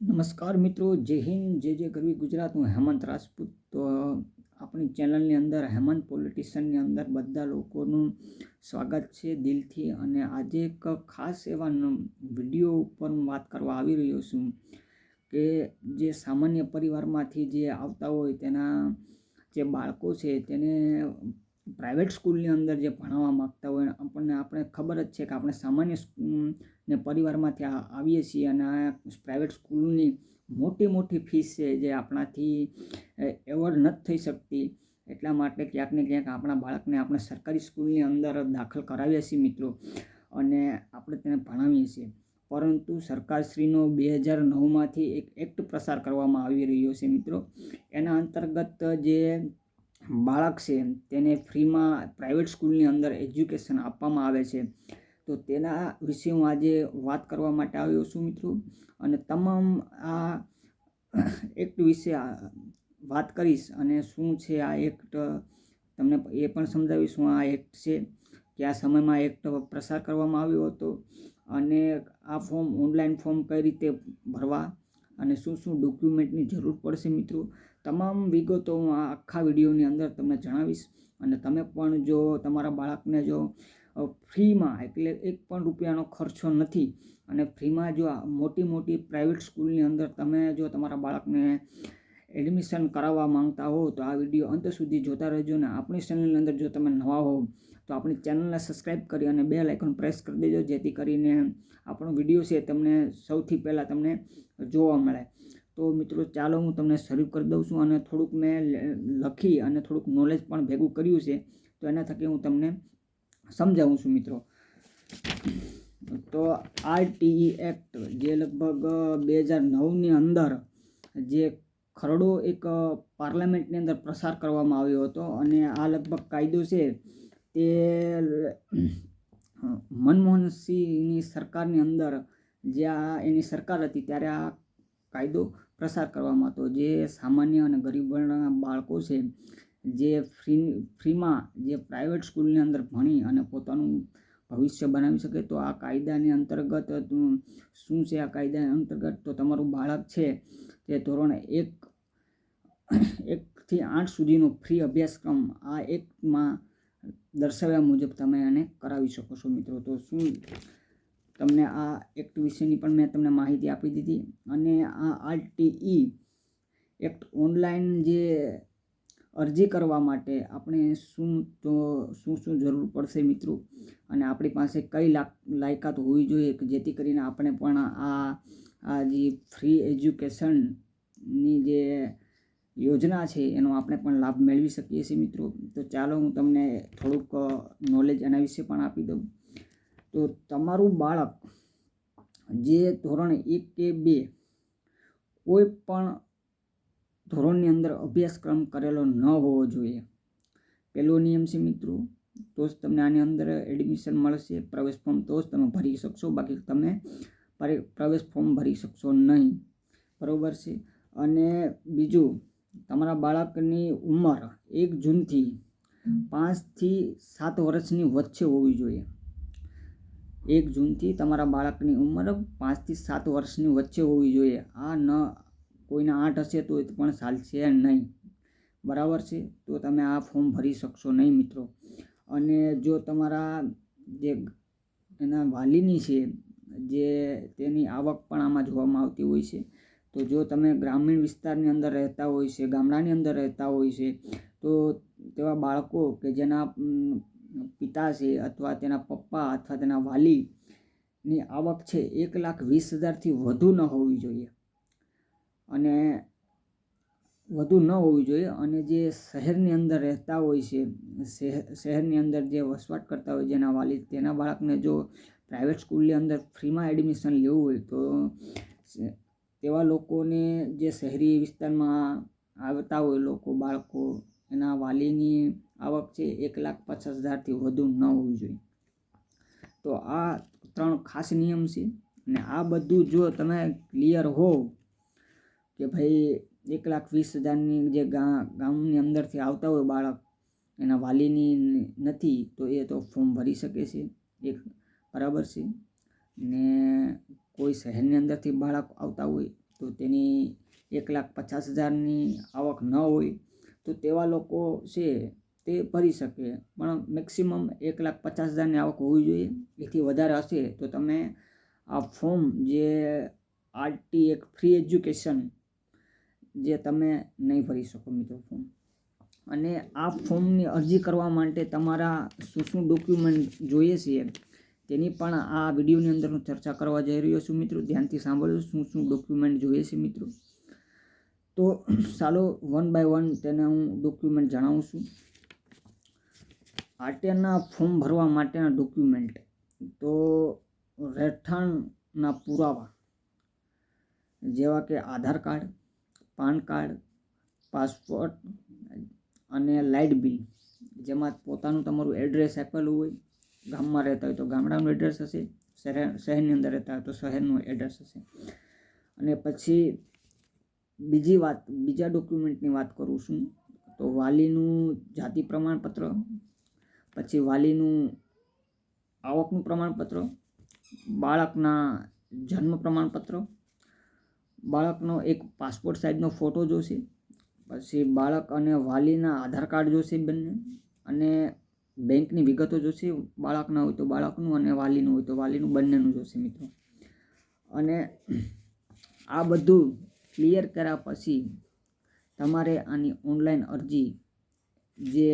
નમસ્કાર મિત્રો, જય હિન્દ, જય જય ગરવી ગુજરાત. હું હેમંત રાજપૂત. તો આપણી ચેનલની અંદર હેમંત પોલિટિશિયનની અંદર બધા લોકોનું સ્વાગત છે દિલથી. અને આજે એક ખાસ એવા વિડીયો ઉપર હું વાત કરવા આવી રહ્યો છું કે જે સામાન્ય પરિવારમાંથી જે આવતા હોય તેના જે બાળકો છે તેને પ્રાઇવેટ સ્કૂલની અંદર જે ભણાવવા માગતા હોય, આપણે ખબર જ છે કે આપણે સામાન્ય ને પરિવારમાંથી આવીએ છીએ અને આ પ્રાઇવેટ સ્કૂલની મોટી ફીસ છે જે આપણાથી એવોર્ડ નથી થઈ શકતી. એટલા માટે ક્યાંક ને ક્યાંક આપણા બાળકને આપણે સરકારી સ્કૂલની અંદર દાખલ કરાવીએ છીએ મિત્રો, અને આપણે તેને ભણાવીએ છીએ. પરંતુ સરકારશ્રીનો 2009માંથી એક એક્ટ પસાર કરવામાં આવી રહ્યો છે મિત્રો. એના અંતર્ગત જે બાળક છે તેને ફ્રીમાં પ્રાઇવેટ સ્કૂલની અંદર એજ્યુકેશન આપવામાં આવે છે. તો તેના વિશે હું આજે વાત કરવા માટે આવ્યો છું મિત્રો, અને તમામ આ એક્ટ વિશે વાત કરીશ. અને શું છે આ એક્ટ તમને એ પણ સમજાવીશ. શું આ એક્ટ છે, કયા સમયમાં એક્ટ પસાર કરવામાં આવ્યો હતો, અને આ ઓનલાઈન ફોર્મ કઈ રીતે ભરવા, અને શું ડોક્યુમેન્ટની જરૂર પડશે મિત્રો. તમામ વિગતો હું આ આખા વિડીયોની અંદર તમને જણાવીશ. અને તમે પણ જો તમારા બાળકને જો ફ્રીમાં, એટલે એક પણ રૂપિયાનો ખર્ચો નથી, અને ફ્રીમાં જો મોટી પ્રાઇવેટ સ્કૂલની અંદર તમે જો તમારા બાળકને એડમિશન કરાવવા માંગતા હો તો આ વિડીયો અંત સુધી જોતા રહેજો. ને આપણી ચેનલની અંદર જો તમે નવા હો તો આપણી ચેનલને સબસ્ક્રાઈબ કરી અને બેલ આઇકોન પ્રેસ કરી દેજો, જેથી કરીને આપણો વિડીયો છે તમને સૌથી પહેલાં તમને જોવા મળે. તો મિત્રો ચાલો હું તમને શરૂ કરી દઉં છું. અને થોડુંક મેં લખી અને થોડુંક નોલેજ પણ ભેગું કર્યું છે, તો એના થકી હું તમને સમજાવું છું મિત્રો. તો RTE એક્ટ જે લગભગ 2009ની અંદર જે ખરડો એક પાર્લામેન્ટની અંદર પસાર કરવામાં આવ્યો હતો, અને આ લગભગ કાયદો છે તે મનમોહન સિંહની સરકારની અંદર જ્યાં એની સરકાર હતી ત્યારે આ કાયદો પસાર કરવામાં હતો. જે સામાન્ય અને ગરીબ વર્ગના બાળકો છે જે ફ્રીમાં જે પ્રાઇવેટ સ્કૂલની અંદર ભણી અને પોતાનું ભવિષ્ય બનાવી શકે, તો આ કાયદાની અંતર્ગત શું છે, આ કાયદાની અંતર્ગત તો તમારું બાળક છે તે ધોરણ 1થી 8 સુધીનો ફ્રી અભ્યાસક્રમ આ એક્ટમાં દર્શાવ્યા મુજબ તમે એને કરાવી શકો છો મિત્રો. તો શું તમને આ એક્ટ વિશેની પણ મેં તમને માહિતી આપી દીધી. અને આ RTE એક્ટ ઓનલાઈન જે અરજી કરવા માટે આપણે શું જરૂર પડશે મિત્રો, અને આપણી પાસે કઈ લાયકાત હોવી જોઈએ કે જેથી કરીને આપણે પણ આ જે ફ્રી એજ્યુકેશનની જે યોજના છે એનો આપણે પણ લાભ મેળવી શકીએ છીએ મિત્રો. તો ચાલો હું તમને થોડુંક નોલેજ એના વિશે પણ આપી દઉં. તો તમારું બાળક જે ધોરણ 1 કે 2 કોઈ પણ ધોરણની અંદર અભ્યાસક્રમ કરેલો ન હોવો જોઈએ. પહેલો નિયમ છે મિત્રો, તો જ તમને આની અંદર એડમિશન મળશે, પ્રવેશ ફોર્મ, તો જ તમે ભરી શકશો. બાકી તમે પ્રવેશ ફોર્મ ભરી શકશો નહીં, બરાબર છે. અને બીજું, તમારા બાળકની ઉંમર 1 જૂનથી 5 થી 7 વર્ષની વચ્ચે હોવી જોઈએ. 1 જૂનથી તમારા બાળકની ઉંમર 5 થી 7 વર્ષની વચ્ચે હોવી જોઈએ. આ ન કોઈના 8 હશે તો પણ ચાલશે નહીં, બરાબર છે. તો તમે આ ફોર્મ ભરી શકશો નહીં મિત્રો. અને જો તમારા જે એના વાલીની છે જે તેની આવક પણ આમાં જોવામાં આવતી હોય છે. તો જો તમે ગ્રામીણ વિસ્તારની અંદર રહેતા હોય છે, ગામડાની અંદર રહેતા હોય છે, તો તેવા બાળકો કે જેના પિતા છે અથવા તેના પપ્પા અથવા તેના વાલીની આવક છે 1,20,000થી વધુ ન હોવી જોઈએ. અને જે શહેરની અંદર રહેતા હોય છે, શહેરની અંદર જે વસવાટ કરતા હોય જેના વાલી, તેના બાળકને જો પ્રાઇવેટ સ્કૂલની અંદર ફ્રીમાં એડમિશન લેવું હોય તો તેવા લોકોને જે શહેરી વિસ્તારમાં આવતા હોય બાળકો, એના વાલીની આવક છે 1,50,000થી વધુ ન હોવી જોઈએ. તો આ 3 ખાસ નિયમ છે. અને આ બધું જો તમે ક્લિયર હો કે ભાઈ 1,20,000ની જે ગામની અંદરથી આવતા હોય બાળક, એના વાલીની નથી, તો એ તો ફોર્મ ભરી શકે છે, બરાબર છે. ને કોઈ શહેરની અંદરથી બાળક આવતા હોય તો તેની 1,50,000ની આવક ન હોય તો તેવા લોકો છે તે ભરી શકે, પણ મેક્સિમમ 1,50,000ની આવક હોવી જોઈએ. એથી વધારે હશે તો તમે આ ફોર્મ જે આરટી એક ફ્રી એજ્યુકેશન જે તમે નહીં ભરી શકો મિત્રો ફોર્મ. અને આ ફોર્મની અરજી કરવા માટે તમારા શું ડોક્યુમેન્ટ જોઈએ છે તેની પણ આ વિડીયોની અંદર હું ચર્ચા કરવા જઈ રહ્યો છું મિત્રો. ધ્યાનથી સાંભળજો શું ડોક્યુમેન્ટ જોઈએ છે મિત્રો. તો ચાલો વન બાય વન તેને હું ડોક્યુમેન્ટ જણાવું છું. આરટીઆરના ફોર્મ ભરવા માટેના ડોક્યુમેન્ટ તો રહેઠાણના પુરાવા જેવા કે આધાર કાર્ડ, પાન કાર્ડ, પાસપોર્ટ અને લાઇટ બિલ, જેમાં પોતાનું તમારું એડ્રેસ આપેલું હોય. ગામમાં રહેતા હોય તો ગામડાનું એડ્રેસ હશે, શહેરની અંદર રહેતા હોય તો શહેરનું એડ્રેસ હશે. અને પછી બીજા ડોક્યુમેન્ટની વાત કરું છું તો વાલીનું જાતિ પ્રમાણપત્ર, પછી વાલીનું આવકનું પ્રમાણપત્ર, બાળકના જન્મ પ્રમાણપત્ર, બાળકનો એક પાસપોર્ટ સાઇઝનો ફોટો જોશે, પછી બાળક અને વાલીના આધાર કાર્ડ જોશે બંને, અને બેંકની વિગતો જોશે. બાળકના હોય તો બાળકનું અને વાલીનું હોય તો વાલીનું, બંનેનું જોશે મિત્રો. અને આ બધું ક્લિયર કર્યા પછી તમારે આની ઓનલાઈન અરજી જે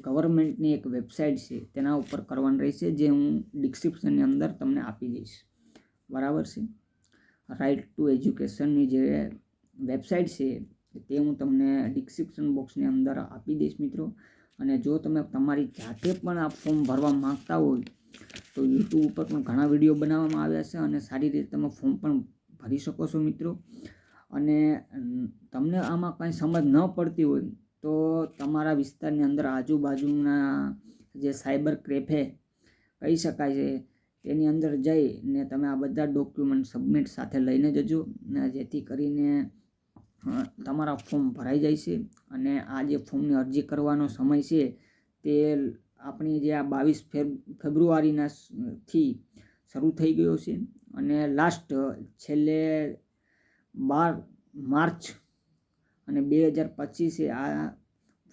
ગવર્મેન્ટની એક વેબસાઇટ છે તેના ઉપર કરવાની રહેશે, જે હું ડિસ્ક્રિપ્શનની અંદર તમને આપી દઈશ. બરાબર છે. રાઇટ ટુ એજ્યુકેશનની જે વેબસાઇટ છે તે હું તમને ડિસ્ક્રિપ્શન બોક્સની અંદર આપી દઈશ મિત્રો. અને જો તમે તમારી જાતે પણ આ ફોર્મ ભરવા માંગતા હોય તો યુટ્યુબ ઉપર પણ ઘણા વિડીયો બનાવવામાં આવ્યા છે અને સારી રીતે તમે ફોર્મ પણ ભરી શકો છો મિત્રો. અને તમને આમાં કંઈ સમજ ન પડતી હોય તો તમારા વિસ્તારની અંદર આજુબાજુના જે સાયબર કેફે કહી શકાય છે તેની અંદર જઈને તમે આ બધા ડોક્યુમેન્ટ સબમિટ સાથે લઈને જજો, જેથી કરીને તમારા ફોર્મ ભરાઈ જાય છે. અને આ જે ફોર્મની અરજી કરવાનો સમય છે તે આપણી જે આ 22 ફેબ્રુઆરીના થી શરૂ થઈ ગયો છે અને લાસ્ટ છેલ્લે 12 માર્ચ અને 2025 આ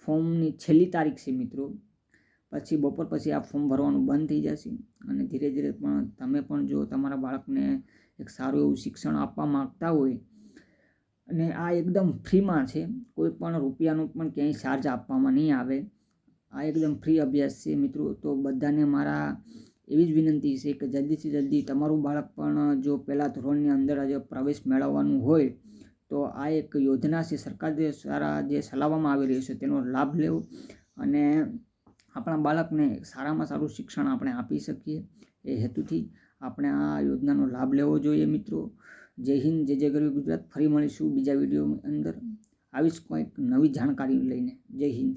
ફોર્મની છેલ્લી તારીખ છે મિત્રો. પછી બપોર પછી આ ફોર્મ ભરવાનું બંધ થઈ જશે. અને ધીરે ધીરે પણ તમે પણ જો તમારા બાળકને એક સારું એવું શિક્ષણ આપવા માંગતા હોય, અને આ એકદમ ફ્રીમાં છે, કોઈ પણ રૂપિયાનું પણ ક્યાંય ચાર્જ આપવામાં નહીં આવે. આ એકદમ ફ્રી અભ્યાસ છે મિત્રો. તો બધાને મારા એવી જ વિનંતી છે કે જલ્દીથી જલ્દી તમારું બાળક પણ જો પહેલા ધોરણની અંદર જ પ્રવેશ મેળવવાનું હોય તો આ એક યોજના છે સરકાર દ્વારા જે ચલાવવામાં આવી રહી છે તેનો લાભ લેવો અને આપણા બાળકને સારામાં સારું શિક્ષણ આપણે આપી શકીએ એ હેતુથી આપણે આ યોજનાનો લાભ લેવો જોઈએ મિત્રો. જય હિન્દ, જય જય ગરવી ગુજરાત. ફરી મળીશું બીજા વિડીયોની અંદર આવી જ કંઈક નવી જાણકારી લઈને. જય હિન્દ.